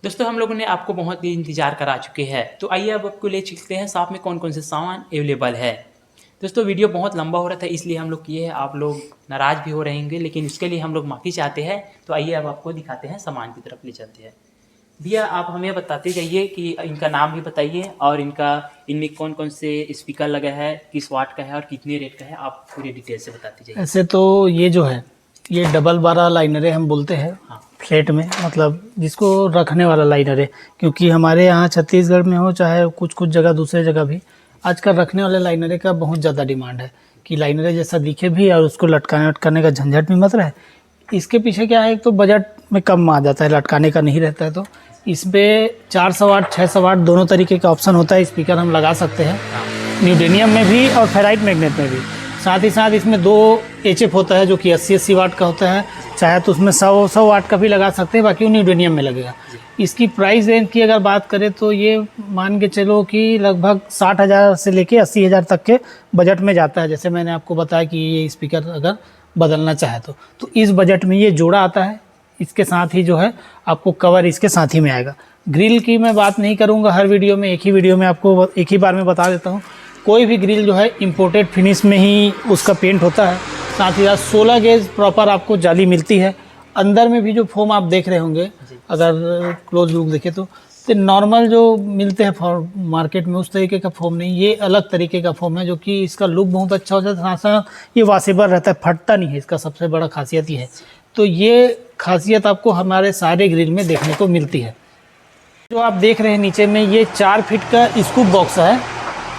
दोस्तों हम लोगों ने आपको बहुत ही इंतज़ार करा चुके हैं, तो आइए अब आपको ले चलते हैं साथ में कौन कौन से सामान अवेलेबल है। दोस्तों वीडियो बहुत लंबा हो रहा था इसलिए हम लोग किए हैं, आप लोग नाराज़ भी हो रहे होंगे लेकिन इसके लिए हम लोग माफ़ी चाहते हैं। तो आइए अब आपको दिखाते हैं, सामान की तरफ ले चलते हैं। भैया आप हमें बताते जाइए कि इनका नाम भी बताइए और इनमें कौन कौन से स्पीकर लगा है, किस वाट का है और कितने रेट का है, आप पूरी डिटेल से बताते जाइए। ऐसे तो ये जो है ये डबल 12 लाइनरें हम बोलते हैं। हाँ। फ्लैट में मतलब जिसको रखने वाला लाइनर है, क्योंकि हमारे यहाँ छत्तीसगढ़ में हो चाहे कुछ कुछ जगह दूसरे जगह भी आजकल रखने वाले लाइनरे का बहुत ज़्यादा डिमांड है कि लाइनरे जैसा दिखे भी और उसको लटकाने वटकाने का झंझट भी मत रहे। इसके पीछे क्या है, एक तो बजट में कम आ जाता है, लटकाने का नहीं रहता है। तो इस पर 400 वाट 600 वाट दोनों तरीके का ऑप्शन होता है। स्पीकर हम लगा सकते हैं न्यूडेनियम में भी और फेराइट मैग्नेट में भी। साथ ही साथ इसमें 2 HF होता है जो कि 80-80 वाट का होता है, चाहे तो उसमें 100 वाट का भी लगा सकते हैं, बाकी वो न्यूडेनियम में लगेगा। इसकी प्राइस रेंज की अगर बात करें तो ये मान के चलो कि लगभग 60,000 से लेके 80,000 तक के बजट में जाता है। जैसे मैंने आपको बताया कि ये स्पीकर अगर बदलना चाहे तो इस बजट में ये जोड़ा आता है। इसके साथ ही जो है आपको कवर इसके साथ ही में आएगा। ग्रिल की मैं बात नहीं करूँगा, हर वीडियो में एक ही वीडियो में आपको एक ही बार में बता देता हूँ। कोई भी ग्रिल जो है इम्पोर्टेड फिनिश में ही उसका पेंट होता है। साथ ही साथ 16 गेज प्रॉपर आपको जाली मिलती है। अंदर में भी जो फोम आप देख रहे होंगे, अगर क्लोज लुक देखें तो नॉर्मल जो मिलते हैं मार्केट में उस तरीके का फोम नहीं, ये अलग तरीके का फोम है जो कि इसका लुक बहुत अच्छा हो जाता है। साथ साथ ये वॉशेबल रहता है, फटता नहीं है, इसका सबसे बड़ा खासियत ये है। तो ये खासियत आपको हमारे सारे ग्रिल में देखने को मिलती है। जो आप देख रहे हैं नीचे में ये 4 फीट का स्कूप बॉक्स है।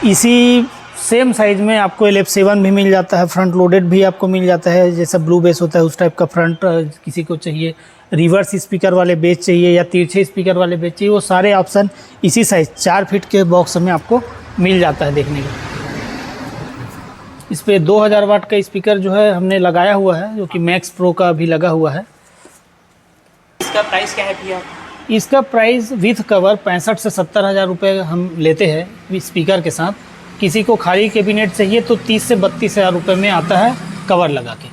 इसी सेम साइज़ में आपको LF7 भी मिल जाता है, फ्रंट लोडेड भी आपको मिल जाता है। जैसा ब्लू बेस होता है उस टाइप का फ्रंट किसी को चाहिए, रिवर्स स्पीकर वाले बेस चाहिए या तिरछे स्पीकर वाले बेस चाहिए, वो सारे ऑप्शन इसी साइज़ 4 फीट के बॉक्स में आपको मिल जाता है देखने को। इस पर 2000 वाट का स्पीकर जो है हमने लगाया हुआ है, जो कि मैक्स प्रो का भी लगा हुआ है। इसका प्राइस क्या है भैया? इसका प्राइस विथ कवर 65 से 70 हज़ार रुपये हम लेते हैं स्पीकर के साथ। किसी को खाली कैबिनेट चाहिए तो 30 से 32 हज़ार रुपये में आता है कवर लगा के,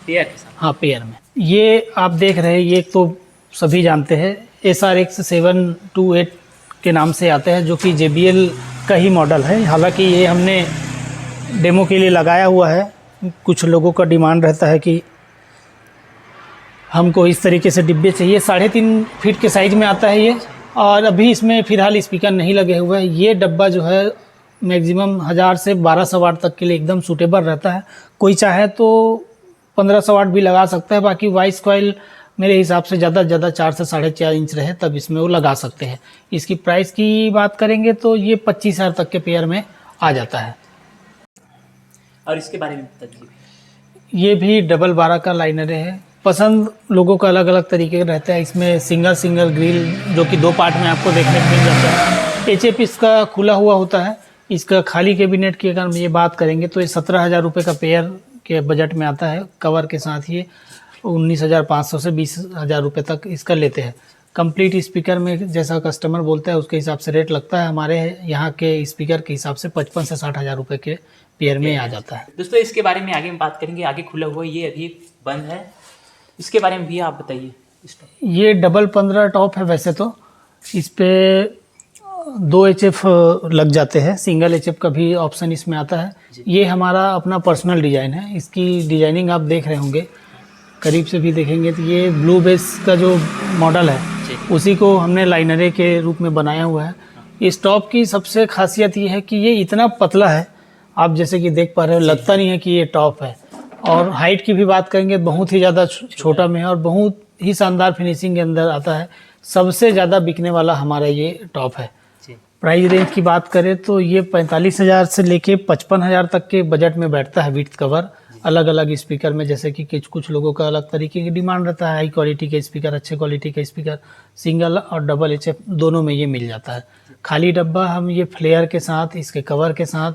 पेयर के साथ। हाँ पेयर में। ये आप देख रहे हैं, ये तो सभी जानते हैं, SRX 728 के नाम से आता है, जो कि JBL का ही मॉडल है। हालांकि ये हमने डेमो के लिए लगाया हुआ है। कुछ लोगों का डिमांड रहता है कि हमको इस तरीके से डिब्बे चाहिए। 3.5 फीट के साइज़ में आता है ये, और अभी इसमें फ़िलहाल स्पीकर नहीं लगे हुए हैं। ये डब्बा जो है मैक्सिमम 1000 से 1200 वाट तक के लिए एकदम सूटेबल रहता है। कोई चाहे तो 1500 वाट भी लगा सकता है। बाकी वॉइस कॉइल मेरे हिसाब से ज़्यादा से ज़्यादा 4 से 4.5 इंच रहे तब इसमें वो लगा सकते हैं। इसकी प्राइस की बात करेंगे तो ये 25,000 तक के पेयर में आ जाता है। और इसके बारे में बता दीजिए। ये भी डबल 12 का लाइनर है। पसंद लोगों का अलग अलग तरीके का रहता है। इसमें सिंगल ग्रिल जो कि 2 पार्ट में आपको देखने को मिल जाता है। HF इसका खुला हुआ होता है। इसका खाली कैबिनेट की अगर ये बात करेंगे तो ये 17,000 रुपये का पेयर के बजट में आता है। कवर के साथ ये 19,500 से 20,000 रुपये तक इसका लेते हैं। कंप्लीट स्पीकर में जैसा कस्टमर बोलता है उसके हिसाब से रेट लगता है। हमारे यहाँ के स्पीकर के हिसाब से 55 से 60,000 रुपये के पेयर में आ जाता है। दोस्तों इसके बारे में आगे हम बात करेंगे। आगे खुला हुआ ये अभी बंद है, इसके बारे में भी आप बताइए। ये डबल 15 टॉप है। वैसे तो इस पे 2 HF लग जाते हैं, सिंगल HF का भी ऑप्शन इसमें आता है। ये हमारा अपना पर्सनल डिज़ाइन है। इसकी डिजाइनिंग आप देख रहे होंगे, करीब से भी देखेंगे तो ये ब्लू बेस का जो मॉडल है उसी को हमने लाइनरे के रूप में बनाया हुआ है। इस टॉप की सबसे खासियत ये है कि ये इतना पतला है, आप जैसे कि देख पा रहे हो, लगता नहीं है कि ये टॉप है। और हाइट की भी बात करेंगे, बहुत ही ज़्यादा छोटा में है और बहुत ही शानदार फिनिशिंग के अंदर आता है। सबसे ज़्यादा बिकने वाला हमारा ये टॉप है। प्राइस रेंज की बात करें तो ये 45,000 से लेके 55,000 तक के बजट में बैठता है विथ कवर। अलग अलग स्पीकर में, जैसे कि कुछ लोगों का अलग तरीके की डिमांड रहता है। हाई क्वालिटी के स्पीकर, अच्छे क्वालिटी के स्पीकर, सिंगल और डबल HF दोनों में ये मिल जाता है। खाली डब्बा हम ये फ्लेयर के साथ, इसके कवर के साथ,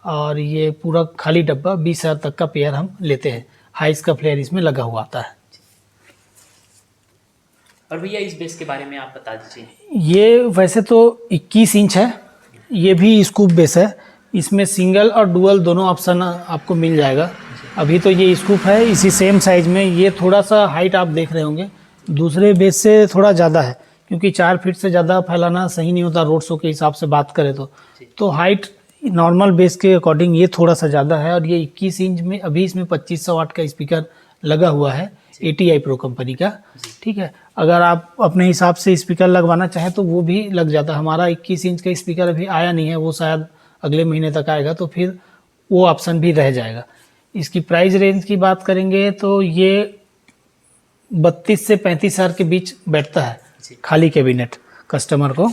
और ये पूरा खाली डब्बा 20,000 तक का पेयर हम लेते हैं। हाइस का फ्लेयर इसमें लगा हुआ आता है। और भैया इस बेस के बारे में आप बता दीजिए। ये वैसे तो 21 इंच है, ये भी स्कूप बेस है। इसमें सिंगल और डुअल दोनों ऑप्शन आपको मिल जाएगा। अभी तो ये स्कूप है इसी सेम साइज में। ये थोड़ा सा हाइट आप देख रहे होंगे दूसरे बेस से थोड़ा ज़्यादा है, क्योंकि 4 फीट से ज़्यादा फैलाना सही नहीं होता रोड शो के हिसाब से बात करें तो हाइट नॉर्मल बेस के अकॉर्डिंग ये थोड़ा सा ज़्यादा है। और ये 21 इंच में अभी इसमें 2500 वाट का स्पीकर लगा हुआ है ATI प्रो कंपनी का, ठीक है। अगर आप अपने हिसाब से स्पीकर लगवाना चाहें तो वो भी लग जाता है। हमारा 21 इंच का स्पीकर अभी आया नहीं है, वो शायद अगले महीने तक आएगा, तो फिर वो ऑप्शन भी रह जाएगा। इसकी प्राइस रेंज की बात करेंगे तो ये 32 से 35 हज़ार के बीच बैठता है खाली कैबिनेट कस्टमर को।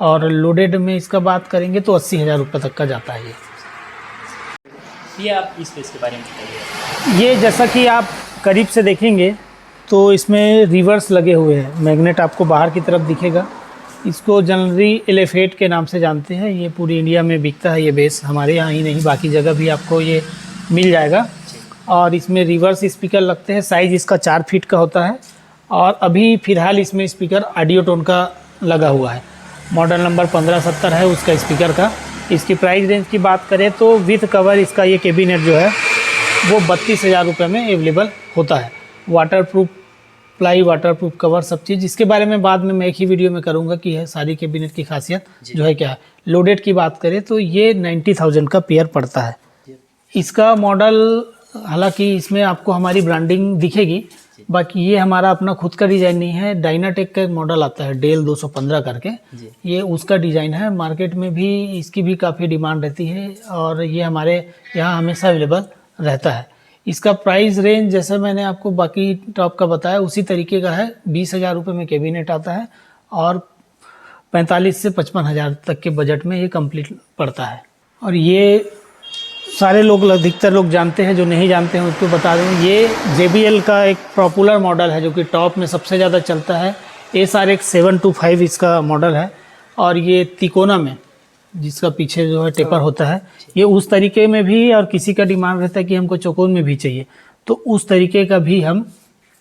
और लोडेड में इसका बात करेंगे तो 80,000 रुपये तक का जाता है ये आप इस स्पेस के बारे में बताइए। ये जैसा कि आप करीब से देखेंगे तो इसमें रिवर्स लगे हुए हैं, मैग्नेट आपको बाहर की तरफ दिखेगा। इसको जनरली एलिफेट के नाम से जानते हैं। ये पूरी इंडिया में बिकता है ये बेस, हमारे यहाँ ही नहीं बाकी जगह भी आपको ये मिल जाएगा। और इसमें रिवर्स स्पीकर लगते हैं। साइज़ इसका 4 फीट का होता है। और अभी फ़िलहाल इसमें स्पीकर ऑडियो टोन का लगा हुआ है। मॉडल नंबर 1570 है उसका स्पीकर का। इसकी प्राइस रेंज की बात करें तो विथ कवर इसका ये कैबिनेट जो है वो 32,000 रुपये में अवेलेबल होता है। वाटरप्रूफ प्लाई, वाटरप्रूफ कवर, सब चीज़। इसके बारे में बाद में मैं एक ही वीडियो में करूँगा कि है सारी कैबिनेट की खासियत जो है क्या है। लोडेड की बात करें तो ये 90,000 का पेयर पड़ता है। इसका मॉडल, हालांकि इसमें आपको हमारी ब्रांडिंग दिखेगी, बाकी ये हमारा अपना खुद का डिज़ाइन नहीं है। डायनाटेक का एक मॉडल आता है डेल 215 करके, ये उसका डिज़ाइन है। मार्केट में भी इसकी भी काफ़ी डिमांड रहती है और ये हमारे यहाँ हमेशा अवेलेबल रहता है। इसका प्राइस रेंज जैसे मैंने आपको बाकी टॉप का बताया उसी तरीके का है। 20,000 रुपये में कैबिनेट आता है और 45 से 55,000 तक के बजट में ये कंप्लीट पड़ता है। और ये सारे लोग, अधिकतर लोग जानते हैं, जो नहीं जानते हैं उसको बता दें। ये JBL का एक पॉपुलर मॉडल है जो कि टॉप में सबसे ज़्यादा चलता है। SRX 725 इसका मॉडल है। और ये तिकोना में जिसका पीछे जो है टेपर होता है, ये उस तरीके में भी, और किसी का डिमांड रहता है कि हमको चौकोन में भी चाहिए तो उस तरीके का भी हम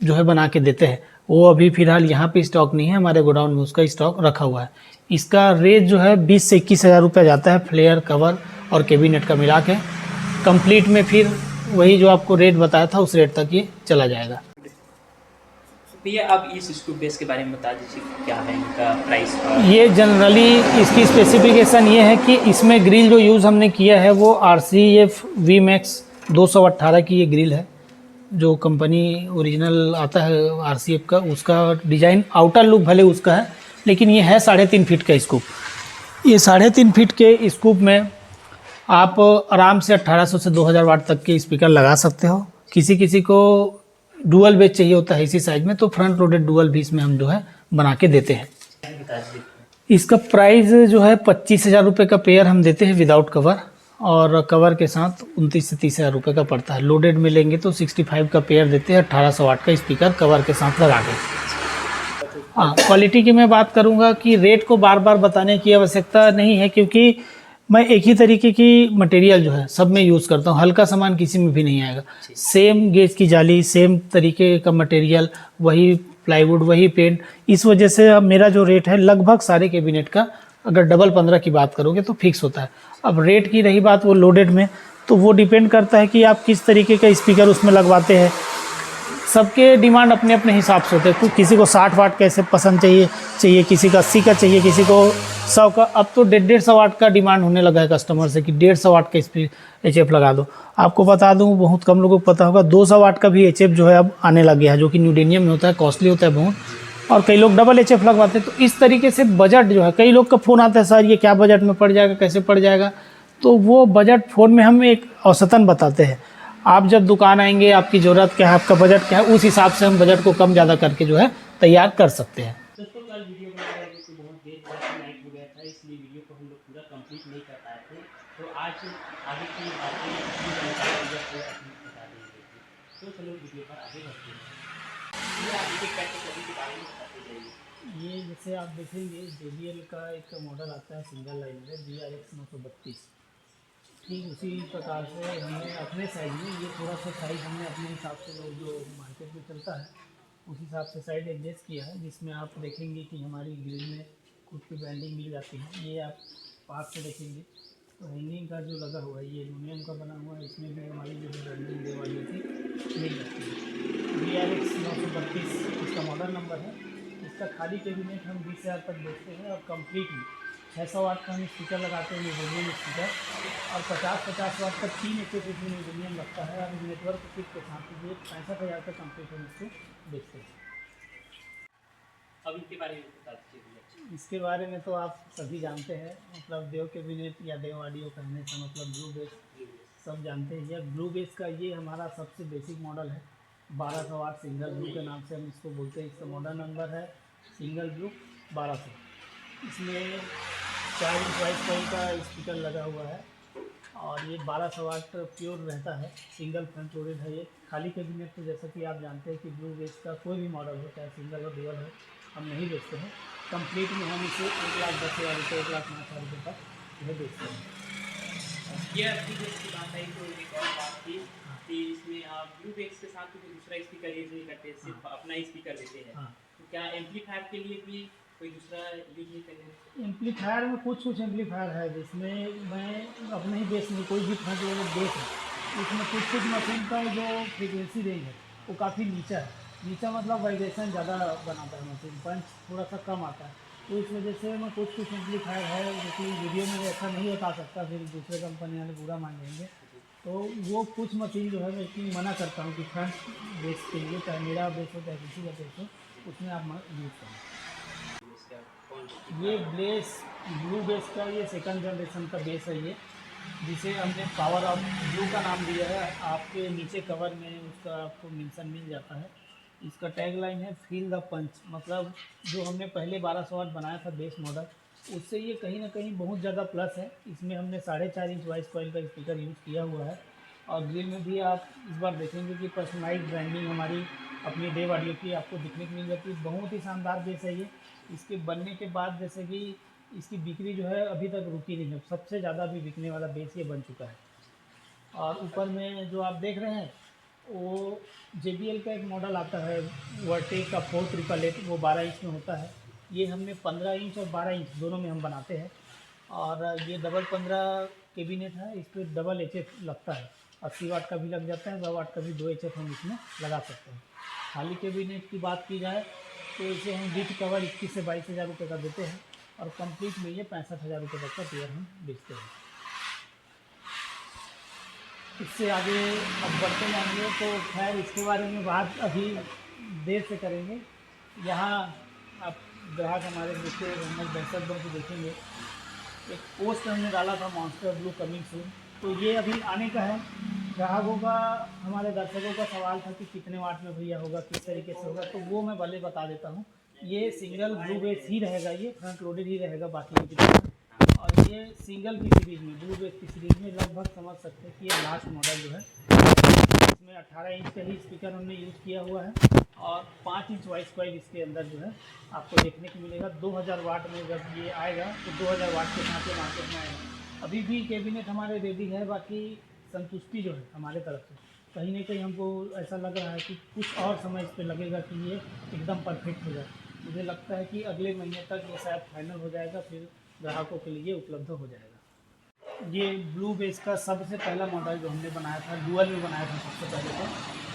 जो है बना के देते हैं। वो अभी फ़िलहाल यहाँ पे स्टॉक नहीं है, हमारे गोडाउन में उसका स्टॉक रखा हुआ है। इसका रेट जो है 20 से 21,000 रुपये जाता है, फ्लेयर, कवर और कैबिनेट का मिला के। कंप्लीट में फिर वही जो आपको रेट बताया था उस रेट तक ये चला जाएगा। भैया आप इस स्कूप बेस के बारे में बता दीजिए क्या है इनका प्राइस। ये जनरली इसकी स्पेसिफिकेशन ये है कि इसमें ग्रिल जो यूज़ हमने किया है वो RCF VMAX 218 की ये ग्रिल है, जो कंपनी ओरिजिनल आता है RCF का। उसका डिज़ाइन, आउटर लुक भले उसका है, लेकिन ये है 3.5 फीट का स्कूप। ये 3.5 फीट के स्कूप में आप आराम से 1800 से 2000 वाट तक के स्पीकर लगा सकते हो। किसी किसी को डुअल बेस चाहिए होता है इसी साइज में, तो फ्रंट लोडेड डुअल भी इसमें हम जो है बना के देते हैं। इसका प्राइस जो है 25,000 रुपये का पेयर हम देते हैं विदाउट कवर, और कवर के साथ 29 से 30,000 रुपये का पड़ता है। लोडेड में लेंगे तो 65 का पेयर देते हैं 1800 वाट का स्पीकर कवर के साथ लगा के। हाँ, क्वालिटी की मैं बात करूँगा कि रेट को बार बार बताने की आवश्यकता नहीं है, क्योंकि मैं एक ही तरीके की मटेरियल जो है सब में यूज़ करता हूँ। हल्का सामान किसी में भी नहीं आएगा। सेम गेज की जाली, सेम तरीके का मटेरियल, वही प्लाईवुड, वही पेंट। इस वजह से अब मेरा जो रेट है लगभग सारे कैबिनेट का, अगर डबल 15 की बात करोगे तो फिक्स होता है। अब रेट की रही बात वो लोडेड में, तो वो डिपेंड करता है कि आप किस तरीके का स्पीकर उसमें लगवाते हैं। सबके डिमांड अपने अपने हिसाब से होते हैं। किसी को 60 वाट कैसे पसंद चाहिए, किसी का 80 का चाहिए, किसी को 100 का। अब तो 150 वाट का डिमांड होने लगा है कस्टमर से कि 150 वाट का HF लगा दो। आपको बता दूं, बहुत कम लोगों को पता होगा, 200 वाट का भी HF जो है अब आने लग गया है, जो कि न्यूडेनियम में होता है, कॉस्टली होता है बहुत, और कई लोग डबल HF लगवाते हैं। तो इस तरीके से बजट जो है, कई लोग का फ़ोन आता है, सर ये क्या बजट में पड़ जाएगा, कैसे पड़ जाएगा, तो वो बजट फ़ोन में हम एक औसतन बताते हैं। आप जब दुकान आएंगे, आपकी ज़रूरत क्या है, आपका बजट क्या है, उस हिसाब से हम बजट को कम ज़्यादा करके जो है तैयार कर सकते हैं। दोस्तों कल वीडियो बना रहे थे तो बहुत देर बाद नाइट हो गया था, इसलिए वीडियो को हम लोग पूरा कंप्लीट नहीं कर पाए थे। तो आज आगे की बातें बता देंगे। तो चलो वीडियो पर आगे बढ़ते हैं। ये आगे के कैटेगरी के बारे में बताते जाइए। ये जैसे आप देखेंगे JBL का एक मॉडल आता है सिंगल लाइनर है, BRX 932। ठीक उसी प्रकार से हमने अपने साइड में, ये थोड़ा सा साइज हमने अपने हिसाब से जो मार्केट में चलता है उस हिसाब से साइड एडजस्ट किया है, जिसमें आप देखेंगे कि हमारी ग्रिल में खुद की ब्रांडिंग मिल जाती है। ये आप पास से देखेंगे तो हैंगिंग का जो लगा हुआ है ये एल्यूमिनियम का बना हुआ है, इसमें भी हमारी जो ब्रांडिंग दे वाली थी मिल जाती है। BRX 932 इसका मॉडल नंबर है। इसका खाली कैबिनेट हम 20,000 तक बेचते हैं और कंप्लीट में 600 वाट का हम स्पीकर लगाते हैं म्यूजियम स्पीकर, और 50-50 वाट का 3 एच म्यूजियम लगता है, और नेटवर्क किट के साथ ये 65,000 का कंप्लीट हम इसको बेचते हैं। अब इनके बारे में बता दीजिए भैया। इसके बारे में तो आप सभी जानते हैं, मतलब देव कैबिनेट या देव ऑडियो कहने से मतलब ब्लू बेस सब जानते हैं। यह ब्लू बेस का ये हमारा सबसे बेसिक मॉडल है, 1200 वाट सिंगल ब्लू के नाम से हम इसको बोलते हैं। इसका मॉडल नंबर है सिंगल ब्लू 1200। इसमें 4 इंच वाइस कॉइल का स्पीकर लगा हुआ है, और ये 1200 वाट प्योर रहता है, सिंगल फ्रंट लोडेड है। ये खाली कैबिनेट तो जैसा कि आप जानते हैं कि ब्लू बेस का कोई भी मॉडल हो, चाहे सिंगल हो डुअल हो, हम नहीं बेचते हैं। कंप्लीट में हम इसे 1,10,000 रुपये 1,05,000 रुपये तक यह बेचते हैं। ये अपनी बेस की बात आई तो एक और बात थी कि इसमें आप ब्लू बेस के साथ कोई दूसरा स्पीकर यूज नहीं करते, सिर्फ अपना ही स्पीकर देते हैं। हाँ, तो क्या एम्पलीफायर के लिए भी कोई दूसरा यूज नहीं करेंगे? एम्पलीफायर में कुछ एम्पलीफायर है जिसमें मैं अपने ही बेस में कोई भी फ्रंट लोडेड बेस है, उसमें कुछ मशीन का जो फ्रिक्वेंसी रेंज है वो काफ़ी नीचा है। नीचा मतलब वाइब्रेशन ज़्यादा बनाता है मशीन, पंच थोड़ा सा कम आता है। तो इस वजह से मैं कुछ एम्पलीफायर है जो कि वीडियो में ऐसा नहीं बता सकता, फिर दूसरे कंपनी वाले बुरा मान लेंगे। तो वो कुछ मशीन जो है मैं इतनी मना करता हूँ कि फ्रंट बेस के लिए, चाहे मेरा बेस हो चाहे किसी का बेस हो, उसमें आप यूज़ करें। इसका कौन ये बेस ब्लू बेस का ये सेकंड जनरेशन का बेस है ये, जिसे हमने पावर ऑफ ब्लू का नाम दिया है। आपके नीचे कवर में उसका आपको मेंशन मिल जाता है। इसका टैग लाइन है फील द पंच, मतलब जो हमने पहले 1200 वाट बनाया था बेस मॉडल, उससे ये कहीं ना कहीं बहुत ज़्यादा प्लस है। इसमें हमने 4.5 इंच वाइस कॉइल का स्पीकर यूज़ किया हुआ है, और ग्रिल में भी आप इस बार देखेंगे कि पर्सनलाइज ब्रांडिंग हमारी अपनी देव ऑडियो की आपको दिखने को मिल जाती है। बहुत ही शानदार बेस है ये। इसके बनने के बाद जैसे कि इसकी बिक्री जो है अभी तक रुकी नहीं है, सबसे ज़्यादा भी बिकने वाला बेस ये बन चुका है। और ऊपर में जो आप देख रहे हैं वो JBL का एक मॉडल आता है वर्टेक का 488, वो 12 इंच में होता है। ये हमने 15 इंच और 12 इंच दोनों में हम बनाते हैं, और ये डबल 15 कैबिनेट है। इस पर डबल HF लगता है, 80 वाट का भी लग जाता है, 100 वाट का भी 2 HF हम इसमें लगा सकते हैं। खाली कैबिनेट की बात की जाए तो इसे हम विथ कवर 21 से 22,000 रुपये का देते हैं, और कंप्लीट में ये 65,000 रुपये तक का पेयर हम बेचते हैं। इससे आगे अब बढ़ते जाएंगे तो खैर इसके बारे में बात अभी देर से करेंगे। यहाँ आप ग्राहक हमारे देखते मोहम्मद दहशत को देखेंगे, एक पोस्ट हमने डाला था मॉन्स्टर ब्लू कमिंग सून, तो ये अभी आने का है। ग्राहकों का, हमारे दर्शकों का सवाल था कि कितने वाट में भैया होगा, किस तरीके से होगा, तो वो मैं भले बता देता हूँ। ये सिंगल ब्लू बेस ही रहेगा, ये फ्रंट लोडेड ही रहेगा बाकी की तरह। और ये सिंगल की सीरीज़ में, ब्लू बेस की सीरीज़ में लगभग समझ सकते हैं कि ये लास्ट मॉडल जो है, इसमें 18 इंच का ही स्पीकर हमने यूज़ किया हुआ है, और 5 इंच वाइस कॉइल इसके अंदर जो है आपको देखने को मिलेगा। 2000 वाट में जब ये आएगा तो 2000 वाट के साथ ये मार्केट में आएगा। अभी भी कैबिनेट हमारे रेडी है, बाकी संतुष्टि जो है हमारे तरफ से कहीं ना कहीं हमको ऐसा लग रहा है कि कुछ और समय इस पर लगेगा कि ये एकदम परफेक्ट हो जाए। मुझे लगता है कि अगले महीने तक ये शायद फाइनल हो जाएगा, फिर ग्राहकों के लिए उपलब्ध हो जाएगा। ये ब्लू बेस का सबसे पहला मॉडल जो हमने बनाया था, डुअल में बनाया था सबसे पहले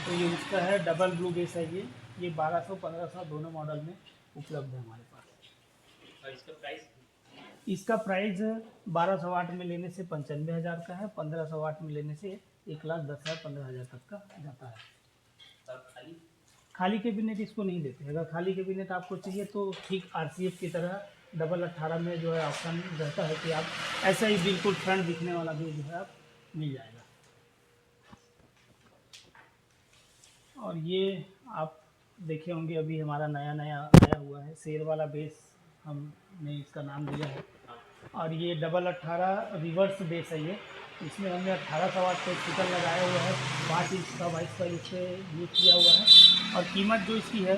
तो ये उसका है डबल ब्लू बेस है। ये 1200-1500 दोनों मॉडल में उपलब्ध है हमारे पास। और इसका प्राइस? इसका प्राइस 1200 वाट में लेने से 95,000 का है, 1500 वाट में लेने से 1,10,000-15,000 तक का जाता है। और खाली कैबिनेट इसको नहीं देते। अगर खाली कैबिनेट आपको चाहिए तो ठीक RCF की तरह डबल 18 में जो है ऑप्शन रहता है कि आप ऐसा ही बिल्कुल फ्रंट दिखने वाला भी जो है आप मिल जाएगा। और ये आप देखे होंगे अभी हमारा नया आया हुआ है, शेर वाला बेस हमने इसका नाम दिया है। और ये डबल 18 रिवर्स बेस है ये, इसमें हमने 1800 वाट का स्पीकर लगाया हुआ है, 5 इंच का वाइस का इस पर यूज़ किया हुआ है। और कीमत जो इसकी है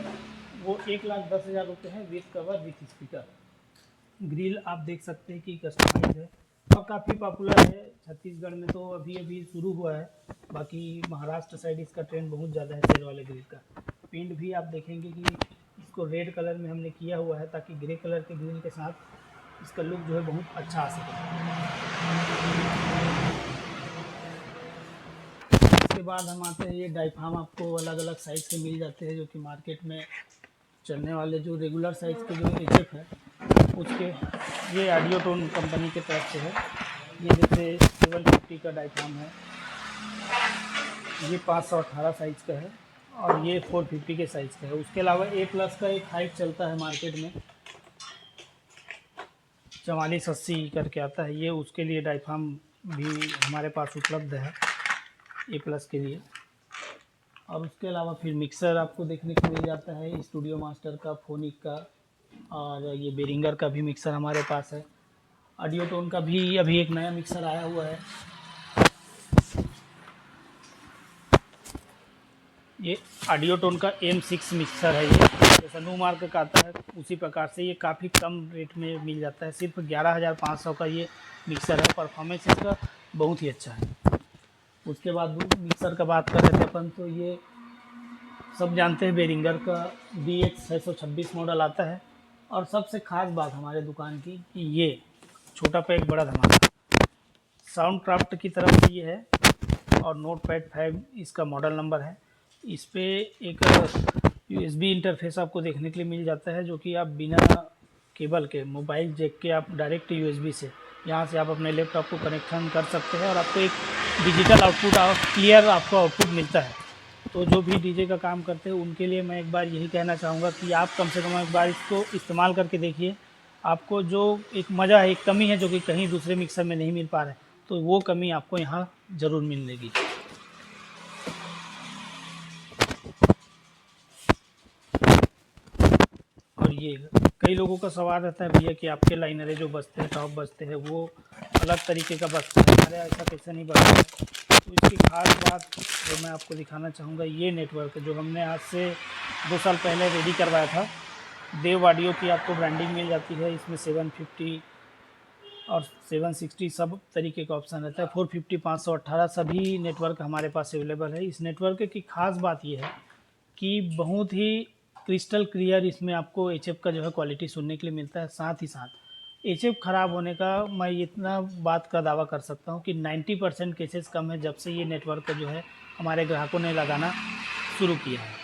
वो 1,10,000 रुपये है, with cover with speaker. Grill आप देख सकते हैं कि कस्टमाइज है और काफ़ी पॉपुलर है। छत्तीसगढ़ में तो अभी शुरू हुआ है, बाकी महाराष्ट्र साइड इसका ट्रेंड बहुत ज़्यादा है शेर वाले ग्रिल का। पेंट भी आप देखेंगे कि इसको रेड कलर में हमने किया हुआ है ताकि ग्रे कलर के ग्रिल के साथ इसका लुक जो है बहुत अच्छा आ सके। इसके बाद हम आते हैं, ये डायफ्राम आपको अलग अलग साइज़ के मिल जाते हैं जो कि मार्केट में चलने वाले जो रेगुलर साइज़ के जो HF है उसके, ये ऑडियोटोन कंपनी के तरफ से है। ये जैसे 750 का डायफ्राम है, ये 518 साइज़ का है और ये 450 के साइज़ का है। उसके अलावा A+ का एक हाइट चलता है मार्केट में, 4480 करके आता है, ये उसके लिए डायफ्राम भी हमारे पास उपलब्ध है A+ के लिए। और उसके अलावा फिर मिक्सर आपको देखने को मिल जाता है स्टूडियो मास्टर का, फोनिक का, और ये बेरिंगर का भी मिक्सर हमारे पास है। ऑडियोटोन का भी अभी एक नया मिक्सर आया हुआ है, ये ऑडियोटोन का M6 मिक्सर है। ये जैसा न्यू मार्क का आता है उसी प्रकार से ये काफ़ी कम रेट में मिल जाता है, सिर्फ 11,500 का ये मिक्सर है। परफॉर्मेंस इसका बहुत ही अच्छा है। उसके बाद मिक्सर का बात कर रहे थे अपन, तो ये सब जानते हैं बेरिंगर का BX 626 मॉडल आता है। और सबसे ख़ास बात हमारे दुकान की कि ये छोटा पैक बड़ा धमाका साउंड क्राफ्ट की तरफ से ये है और नोटपैड 5 इसका मॉडल नंबर है। इस पे एक USB इंटरफेस आपको देखने के लिए मिल जाता है, जो कि आप बिना केबल के मोबाइल जैक के आप डायरेक्ट USB से यहाँ से आप अपने लैपटॉप को कनेक्शन कर सकते हैं और आपको एक डिजिटल आउटपुट और क्लियर आपको आउटपुट मिलता है। तो जो भी DJ का काम करते हैं उनके लिए मैं एक बार यही कहना चाहूँगा कि आप कम से कम एक बार इसको इस्तेमाल करके देखिए। आपको जो एक मज़ा है, एक कमी है जो कि कहीं दूसरे मिक्सर में नहीं मिल पा रहा है, तो वो कमी आपको यहाँ ज़रूर मिलेगी। और ये कई लोगों का सवाल रहता है भैया कि आपके लाइनरें जो बजते हैं, टॉप बजते हैं, वो अलग तरीके का बजता है, हमारे ऐसा कैसे नहीं बजता है। तो इसकी खास बात जो मैं आपको दिखाना चाहूँगा, ये नेटवर्क जो हमने आज से 2 साल पहले रेडी करवाया था, देव ऑडियो की आपको ब्रांडिंग मिल जाती है। इसमें 750 और 760 सब तरीके का ऑप्शन रहता है। 450, 518 सभी नेटवर्क हमारे पास अवेलेबल है। इस नेटवर्क की खास बात यह है कि बहुत ही क्रिस्टल क्लियर इसमें आपको HF का जो है क्वालिटी सुनने के लिए मिलता है। साथ ही साथ HF ख़राब होने का मैं इतना बात का दावा कर सकता हूँ कि 90% केसेस कम है जब से ये नेटवर्क जो है हमारे ग्राहकों ने लगाना शुरू किया है।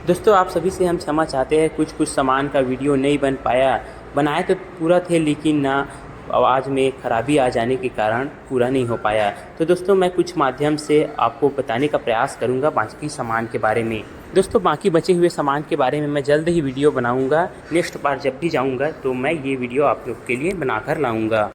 दोस्तों आप सभी से हम क्षमा चाहते हैं, कुछ सामान का वीडियो नहीं बन पाया। बनाए तो पूरा थे लेकिन ना आवाज़ में ख़राबी आ जाने के कारण पूरा नहीं हो पाया। तो दोस्तों मैं कुछ माध्यम से आपको बताने का प्रयास करूंगा बाकी सामान के बारे में। दोस्तों बाकी बचे हुए सामान के बारे में मैं जल्द ही वीडियो बनाऊंगा। नेक्स्ट बार जब भी जाऊंगा तो मैं ये वीडियो आप लोग के लिए बनाकर लाऊंगा।